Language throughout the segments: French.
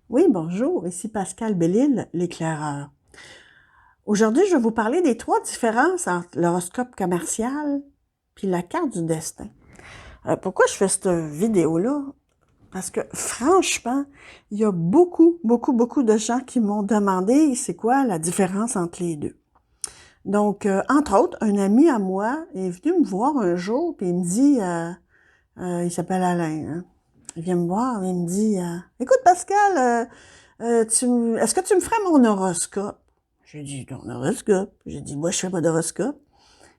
Oui, bonjour, ici Pascal Bellil, l'éclaireur. Aujourd'hui, je vais vous parler des 3 différences entre l'horoscope commercial puis la carte du destin. Pourquoi je fais cette vidéo-là? Parce que franchement, il y a beaucoup de gens qui m'ont demandé c'est quoi la différence entre les deux. Donc, entre autres, un ami à moi est venu me voir un jour puis il me dit, il s'appelle Alain, hein? Il vient me voir, il me dit, écoute Pascal, est-ce que tu me ferais mon horoscope? J'ai dit, ton horoscope? J'ai dit, moi, je fais pas d'horoscope.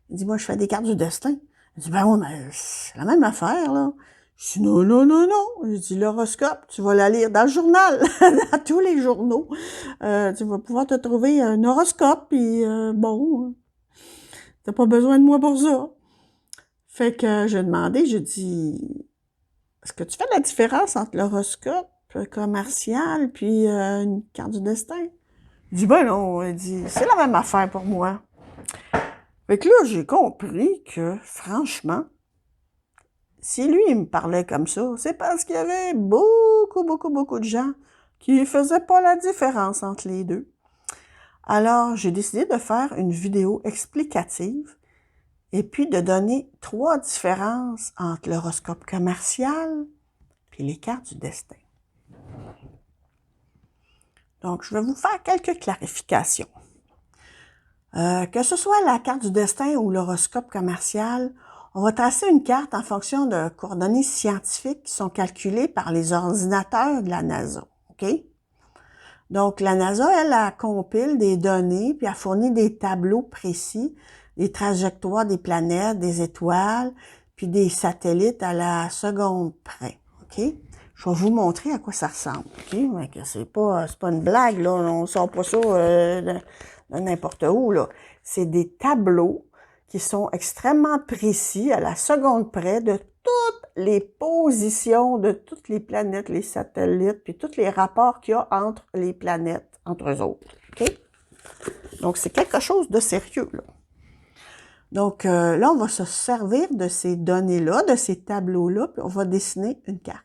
Il dit, moi, je fais des cartes du destin. Il dit, ben oui, mais c'est la même affaire, là. Je dis, non. J'ai dit, l'horoscope, tu vas la lire dans le journal, dans tous les journaux. Tu vas pouvoir te trouver un horoscope, puis bon, t'as pas besoin de moi pour ça. Fait que j'ai demandé, j'ai dit, est-ce que tu fais la différence entre l'horoscope commercial puis une carte du destin? Il dit, ben non, il dit, c'est la même affaire pour moi. Fait que là, j'ai compris que, franchement, si lui, il me parlait comme ça, c'est parce qu'il y avait beaucoup de gens qui faisaient pas la différence entre les deux. Alors, j'ai décidé de faire une vidéo explicative et puis de donner 3 différences entre l'horoscope commercial et les cartes du destin. Donc, je vais vous faire quelques clarifications. Que ce soit la carte du destin ou l'horoscope commercial, on va tracer une carte en fonction de coordonnées scientifiques qui sont calculées par les ordinateurs de la NASA. OK? Donc, la NASA, elle compile des données, puis elle fournit des tableaux précis, des trajectoires des planètes, des étoiles, puis des satellites à la seconde près. OK? Je vais vous montrer à quoi ça ressemble. OK? C'est pas une blague, là. On sort pas ça de n'importe où, là. C'est des tableaux qui sont extrêmement précis à la seconde près de toutes les positions de toutes les planètes, les satellites, puis tous les rapports qu'il y a entre les planètes, entre eux autres. OK? Donc, c'est quelque chose de sérieux, là. Donc, là, on va se servir de ces données-là, de ces tableaux-là, puis on va dessiner une carte.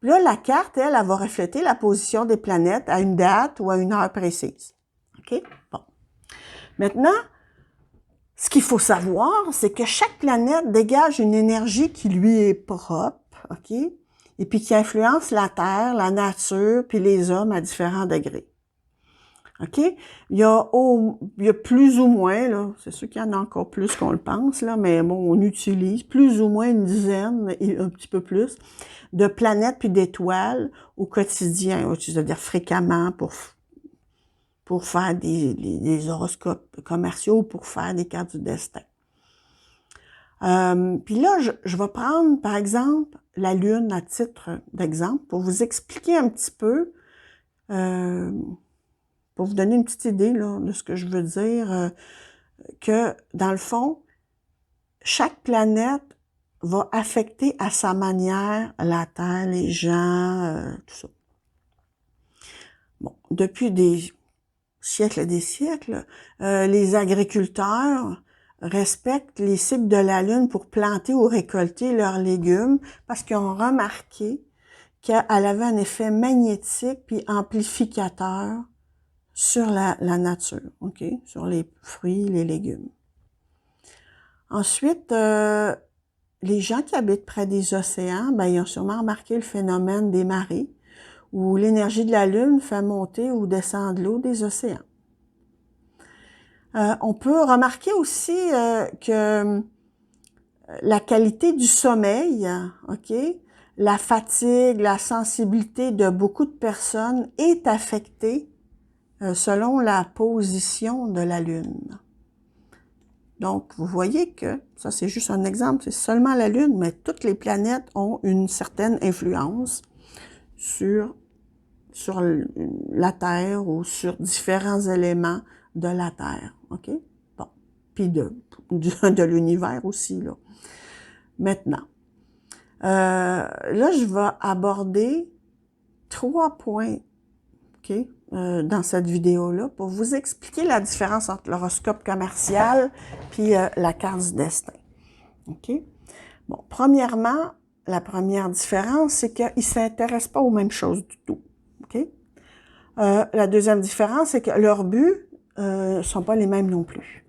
Puis là, la carte, elle va refléter la position des planètes à une date ou à une heure précise. OK? Bon. Maintenant, ce qu'il faut savoir, c'est que chaque planète dégage une énergie qui lui est propre, OK? Et puis qui influence la Terre, la nature, puis les hommes à différents degrés. OK? Il y a plus ou moins, là, c'est sûr qu'il y en a encore plus qu'on le pense, là, mais bon, on utilise plus ou moins une dizaine, et un petit peu plus, de planètes puis d'étoiles au quotidien, c'est-à-dire fréquemment pour faire des horoscopes commerciaux, pour faire des cartes du destin. Puis là, je vais prendre, par exemple, la Lune à titre d'exemple pour vous expliquer un petit peu, pour vous donner une petite idée là, de ce que je veux dire, que dans le fond, chaque planète va affecter à sa manière la Terre, les gens, tout ça. Bon, depuis des siècles et des siècles, les agriculteurs respectent les cycles de la Lune pour planter ou récolter leurs légumes parce qu'ils ont remarqué qu'elle avait un effet magnétique puis amplificateur sur la nature, OK? Sur les fruits, les légumes. Ensuite, les gens qui habitent près des océans, ben, ils ont sûrement remarqué le phénomène des marées, où l'énergie de la Lune fait monter ou descendre l'eau des océans. On peut remarquer aussi que la qualité du sommeil, OK, la fatigue, la sensibilité de beaucoup de personnes est affectée selon la position de la Lune. Donc, vous voyez que, ça c'est juste un exemple, c'est seulement la Lune, mais toutes les planètes ont une certaine influence sur la Terre ou sur différents éléments de la Terre, OK? Bon, puis de l'univers aussi, là. Maintenant, là, je vais aborder 3 points, OK, dans cette vidéo-là, pour vous expliquer la différence entre l'horoscope commercial puis la carte du destin, OK? Bon, premièrement, la première différence, c'est qu'ils ne s'intéressent pas aux mêmes choses du tout, OK? La deuxième différence, c'est que leurs buts sont pas les mêmes non plus.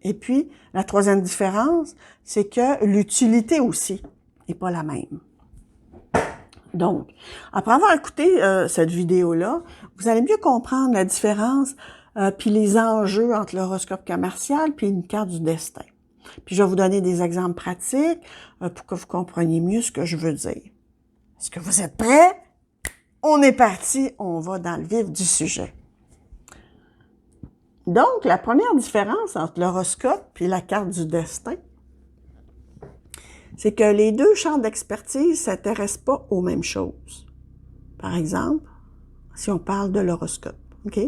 Et puis, la troisième différence, c'est que l'utilité aussi n'est pas la même. Donc, après avoir écouté cette vidéo-là, vous allez mieux comprendre la différence puis les enjeux entre l'horoscope commercial puis une carte du destin. Puis je vais vous donner des exemples pratiques pour que vous compreniez mieux ce que je veux dire. Est-ce que vous êtes prêts? On est parti, on va dans le vif du sujet. Donc, la première différence entre l'horoscope et la carte du destin, c'est que les deux champs d'expertise ne s'intéressent pas aux mêmes choses. Par exemple, si on parle de l'horoscope, OK?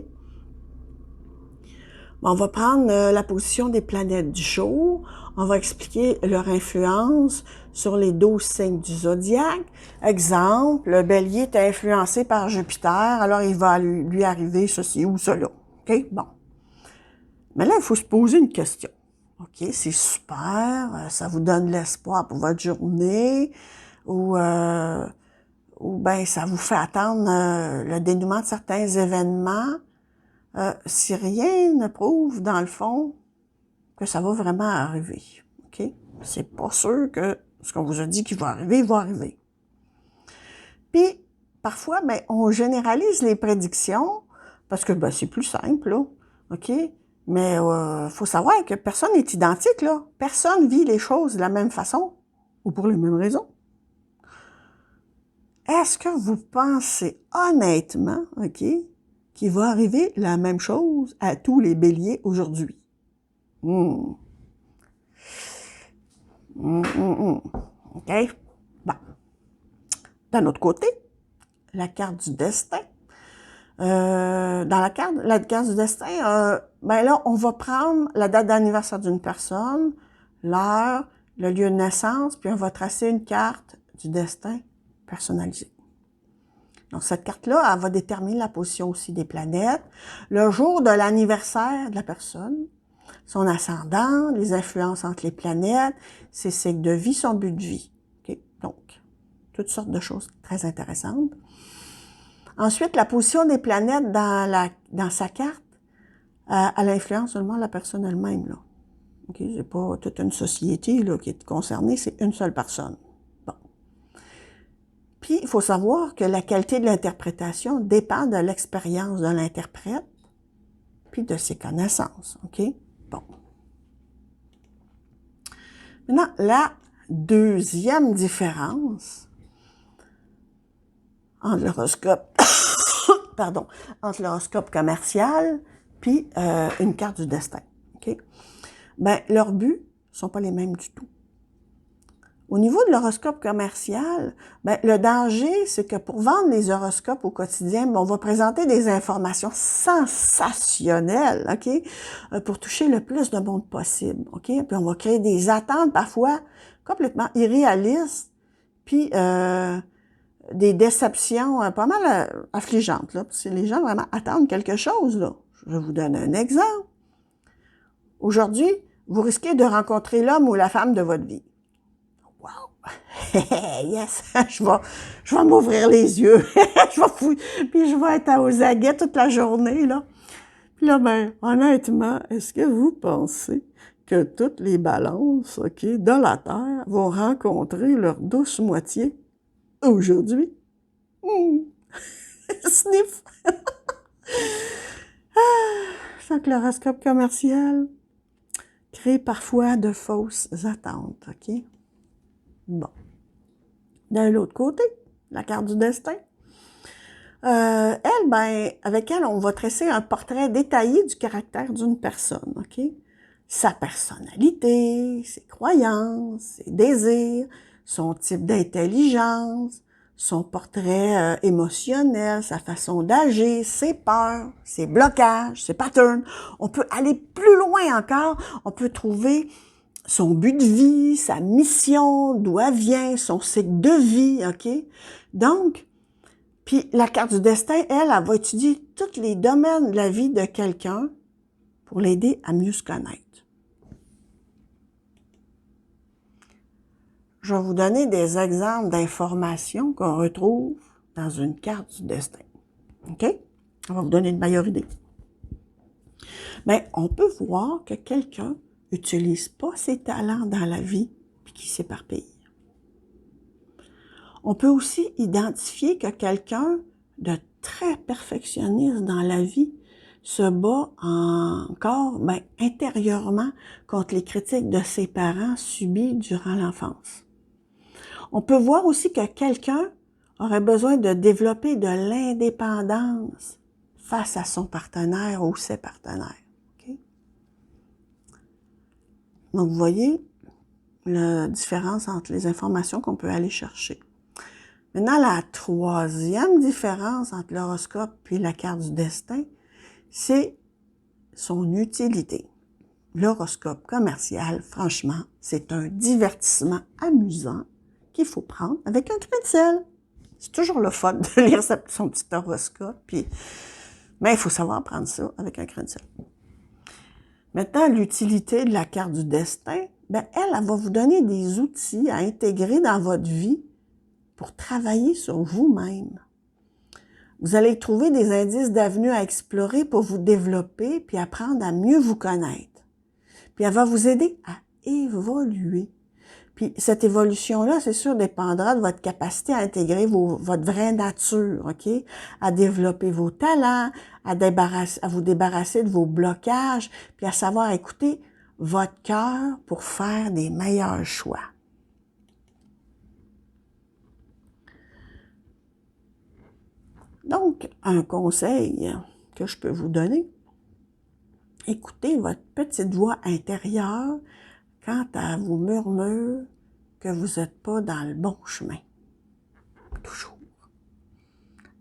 On va prendre la position des planètes du jour, on va expliquer leur influence sur les 12 signes du zodiaque. Exemple, le bélier est influencé par Jupiter, alors il va lui arriver ceci ou cela. OK? Bon. Mais là, il faut se poser une question. OK, c'est super, ça vous donne l'espoir pour votre journée, ou ben ça vous fait attendre le dénouement de certains événements, si rien ne prouve, dans le fond, que ça va vraiment arriver. OK? C'est pas sûr que ce qu'on vous a dit qu'il va arriver. Puis, parfois, ben, on généralise les prédictions, parce que ben, c'est plus simple, là. OK? Mais faut savoir que personne n'est identique, là. Personne vit les choses de la même façon, ou pour les mêmes raisons. Est-ce que vous pensez honnêtement, OK, qu'il va arriver la même chose à tous les béliers aujourd'hui? OK? Bon. D'un autre côté, la carte du destin. Dans la carte du destin, ben là, on va prendre la date d'anniversaire d'une personne, l'heure, le lieu de naissance, puis on va tracer une carte du destin personnalisée. Donc, cette carte-là, elle va déterminer la position aussi des planètes, le jour de l'anniversaire de la personne, son ascendant, les influences entre les planètes, ses cycles de vie, son but de vie. Okay? Donc, toutes sortes de choses très intéressantes. Ensuite, la position des planètes dans sa carte, elle influence seulement la personne elle-même, là. Okay? C'est pas toute une société là, qui est concernée, c'est une seule personne. Bon. Puis, il faut savoir que la qualité de l'interprétation dépend de l'expérience de l'interprète, puis de ses connaissances. OK? Bon. Maintenant, la deuxième différence entre l'horoscope, entre l'horoscope commercial puis une carte du destin. OK? Ben, leurs buts sont pas les mêmes du tout. Au niveau de l'horoscope commercial, ben, le danger, c'est que pour vendre les horoscopes au quotidien, ben, on va présenter des informations sensationnelles, OK, pour toucher le plus de monde possible, OK? Puis on va créer des attentes parfois complètement irréalistes, puis des déceptions pas mal affligeantes, là, parce que les gens vraiment attendent quelque chose, là. Je vais vous donner un exemple. Aujourd'hui, vous risquez de rencontrer l'homme ou la femme de votre vie. Wow! Yes! Je vais m'ouvrir les yeux. Puis je vais être aux aguets toute la journée, là. Puis là, ben, honnêtement, est-ce que vous pensez que toutes les balances, OK, de la Terre vont rencontrer leur douce moitié aujourd'hui? Sniff! Je sens que l'horoscope commercial crée parfois de fausses attentes, OK? Bon. D'un autre côté, la carte du destin. Elle, ben, avec elle, on va tracer un portrait détaillé du caractère d'une personne, OK? Sa personnalité, ses croyances, ses désirs, son type d'intelligence, son portrait émotionnel, sa façon d'agir, ses peurs, ses blocages, ses patterns. On peut aller plus loin encore. On peut trouver son but de vie, sa mission, d'où elle vient, son cycle de vie, OK? Donc, puis la carte du destin, elle va étudier tous les domaines de la vie de quelqu'un pour l'aider à mieux se connaître. Je vais vous donner des exemples d'informations qu'on retrouve dans une carte du destin. OK? Ça va vous donner une meilleure idée. Mais on peut voir que quelqu'un n'utilise pas ses talents dans la vie puis qui s'éparpille. On peut aussi identifier que quelqu'un de très perfectionniste dans la vie se bat encore intérieurement contre les critiques de ses parents subies durant l'enfance. On peut voir aussi que quelqu'un aurait besoin de développer de l'indépendance face à son partenaire ou ses partenaires. Okay? Donc, vous voyez la différence entre les informations qu'on peut aller chercher. Maintenant, la troisième différence entre l'horoscope et la carte du destin, c'est son utilité. L'horoscope commercial, franchement, c'est un divertissement amusant qu'il faut prendre avec un grain de sel. C'est toujours le fun de lire son petit horoscope, mais il faut savoir prendre ça avec un grain de sel. Maintenant, l'utilité de la carte du destin, elle va vous donner des outils à intégrer dans votre vie pour travailler sur vous-même. Vous allez trouver des indices d'avenue à explorer pour vous développer puis apprendre à mieux vous connaître. Puis elle va vous aider à évoluer. Puis cette évolution-là, c'est sûr, dépendra de votre capacité à intégrer votre vraie nature, OK? À développer vos talents, à vous débarrasser de vos blocages, puis à savoir écouter votre cœur pour faire des meilleurs choix. Donc, un conseil que je peux vous donner, écoutez votre petite voix intérieure quand elle vous murmure que vous n'êtes pas dans le bon chemin. Toujours.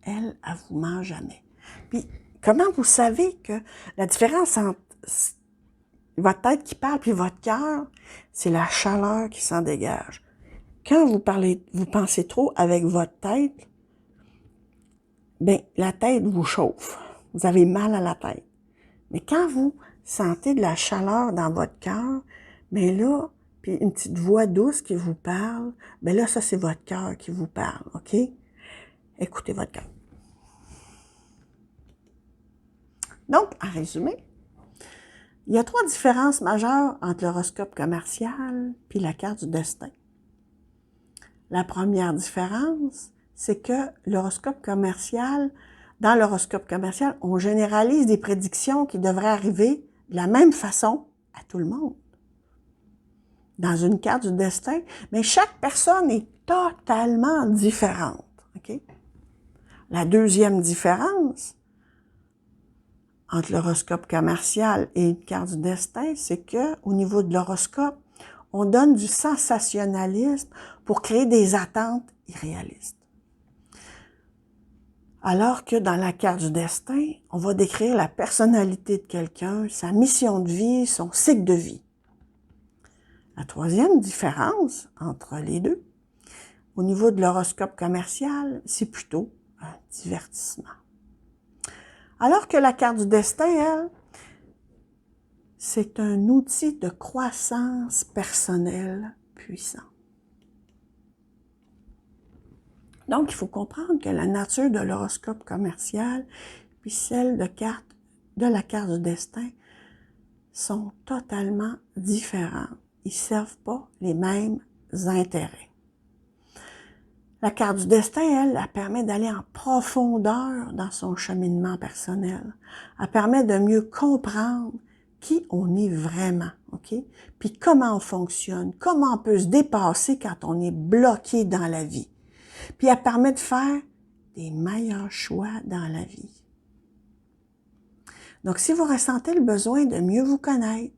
Elle vous ment jamais. Puis, comment vous savez que la différence entre votre tête qui parle puis votre cœur, c'est la chaleur qui s'en dégage. Quand vous pensez trop avec votre tête, la tête vous chauffe. Vous avez mal à la tête. Mais quand vous sentez de la chaleur dans votre cœur, là, puis une petite voix douce qui vous parle, là, ça, c'est votre cœur qui vous parle, OK? Écoutez votre cœur. Donc, en résumé, il y a 3 différences majeures entre l'horoscope commercial puis la carte du destin. La première différence, c'est que dans l'horoscope commercial, on généralise des prédictions qui devraient arriver de la même façon à tout le monde. Dans une carte du destin, mais chaque personne est totalement différente. Okay? La deuxième différence entre l'horoscope commercial et une carte du destin, c'est que au niveau de l'horoscope, on donne du sensationnalisme pour créer des attentes irréalistes. Alors que dans la carte du destin, on va décrire la personnalité de quelqu'un, sa mission de vie, son cycle de vie. La troisième différence entre les deux, au niveau de l'horoscope commercial, c'est plutôt un divertissement. Alors que la carte du destin, elle, c'est un outil de croissance personnelle puissant. Donc, il faut comprendre que la nature de l'horoscope commercial puis celle de la carte du destin sont totalement différents. Ils ne servent pas les mêmes intérêts. La carte du destin, elle permet d'aller en profondeur dans son cheminement personnel. Elle permet de mieux comprendre qui on est vraiment, OK? Puis comment on fonctionne, comment on peut se dépasser quand on est bloqué dans la vie. Puis elle permet de faire des meilleurs choix dans la vie. Donc, si vous ressentez le besoin de mieux vous connaître,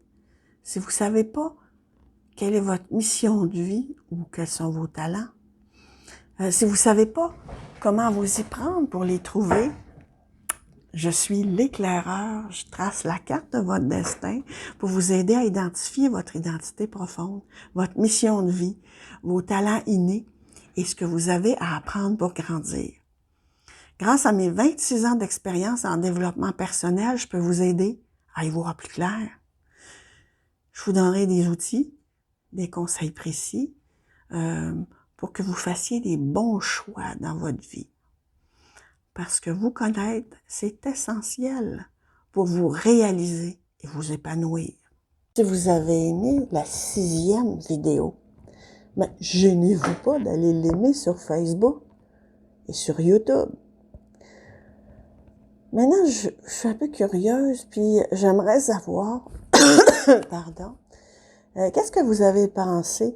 si vous ne savez pas quelle est votre mission de vie ou quels sont vos talents, si vous ne savez pas comment vous y prendre pour les trouver, je suis l'éclaireur, je trace la carte de votre destin pour vous aider à identifier votre identité profonde, votre mission de vie, vos talents innés et ce que vous avez à apprendre pour grandir. Grâce à mes 26 ans d'expérience en développement personnel, je peux vous aider à y voir plus clair. Je vous donnerai des outils, des conseils précis pour que vous fassiez des bons choix dans votre vie. parce que vous connaître, c'est essentiel pour vous réaliser et vous épanouir. Si vous avez aimé la 6e vidéo, mais gênez-vous pas d'aller l'aimer sur Facebook et sur YouTube. Maintenant, je suis un peu curieuse, puis j'aimerais savoir, pardon, qu'est-ce que vous avez pensé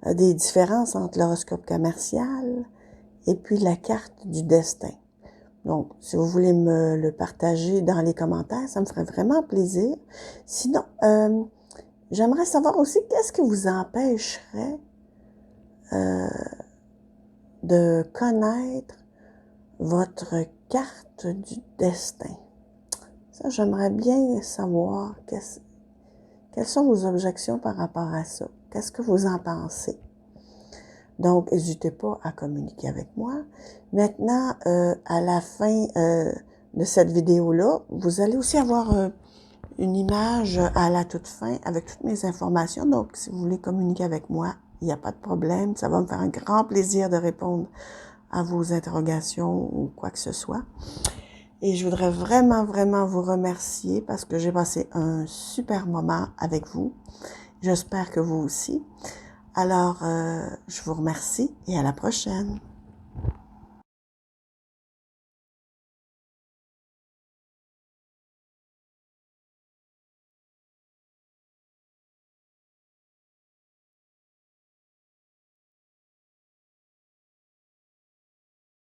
des différences entre l'horoscope commercial et puis la carte du destin? Donc, si vous voulez me le partager dans les commentaires, ça me ferait vraiment plaisir. Sinon, j'aimerais savoir aussi qu'est-ce qui vous empêcherait de connaître votre carte du destin. Ça, j'aimerais bien savoir quelles sont vos objections par rapport à ça. Qu'est-ce que vous en pensez? Donc, n'hésitez pas à communiquer avec moi. Maintenant, à la fin de cette vidéo-là, vous allez aussi avoir une image à la toute fin avec toutes mes informations. Donc, si vous voulez communiquer avec moi, il n'y a pas de problème. Ça va me faire un grand plaisir de répondre à vos interrogations ou quoi que ce soit. Et je voudrais vraiment, vraiment vous remercier parce que j'ai passé un super moment avec vous. J'espère que vous aussi. Alors, je vous remercie et à la prochaine.